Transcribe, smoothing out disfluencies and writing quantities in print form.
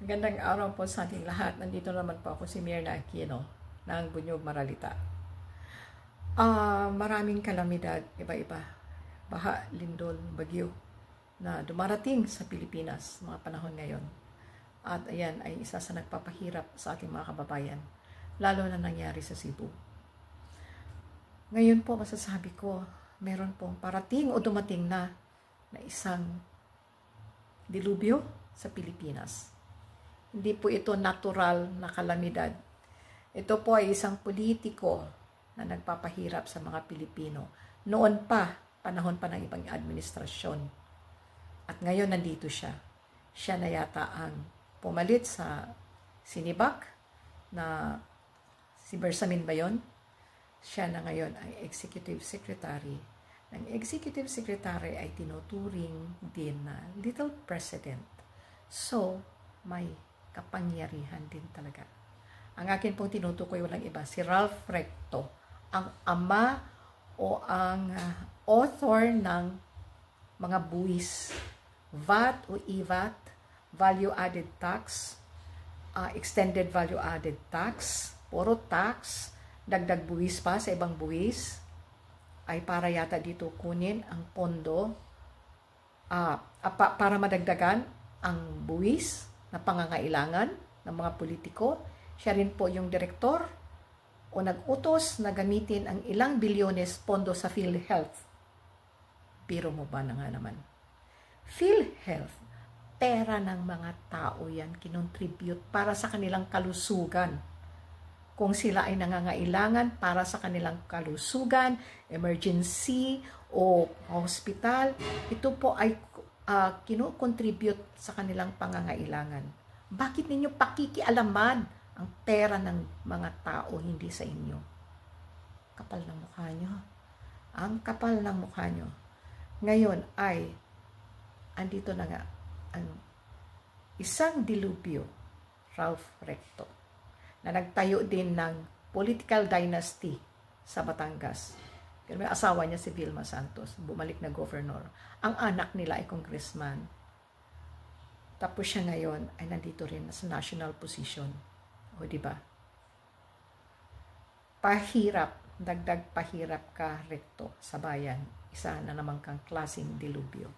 Magandang araw po sa ating lahat. Nandito naman po ako si Mirna Aquino ng Bunyog Maralita. Maraming kalamidad, iba-iba. Baha, lindol, bagyo na dumarating sa Pilipinas mga panahon ngayon. At ayan ay isa sa nagpapahirap sa ating mga kababayan, lalo na nangyari sa Cebu. Ngayon po masasabi ko, meron pong parating o dumating na isang dilubyo sa Pilipinas. Hindi po ito natural na kalamidad. Ito po ay isang politiko na nagpapahirap sa mga Pilipino. Noon pa, panahon pa ng ibang administrasyon. At ngayon nandito siya. Siya na yata ang pumalit sa Sinibak na si Bersamin ba yun? Siya na ngayon ay Executive Secretary. Ang Executive Secretary ay tinuturing din na Little President. So, may kapangyarihan din talaga. Ang akin pong tinutukoy walang iba, si Ralph Recto, ang ama o ang author ng mga buwis, VAT o EVAT, Value Added Tax, Extended Value Added Tax, puro tax, dagdag buwis pa sa ibang buwis, ay para yata dito kunin ang pondo para madagdagan ang buwis na pangangailangan ng mga politiko. Siya rin po yung direktor o nag-utos na gamitin ang ilang bilyones pondo sa PhilHealth. Biro mo ba na nga naman? PhilHealth, pera ng mga tao yan, kinontribute para sa kanilang kalusugan. Kung sila ay nangangailangan para sa kanilang kalusugan, emergency o hospital, ito po ay kino-contribute sa kanilang pangangailangan. Bakit ninyo pakikialaman ang pera ng mga tao, hindi sa inyo? Kapal ng mukha nyo. Ang kapal ng mukha nyo. Ngayon ay, andito na nga, ang isang dilubyo, Ralph Recto, na nagtayo din ng political dynasty sa Batangas. Pero may asawa niya si Vilma Santos, bumalik na governor. Ang anak nila ay congressman. Tapos siya ngayon ay nandito rin sa national position. O diba? Pahirap, dagdag pahirap ka Recto sa bayan. Isa na naman kang klaseng dilubyo.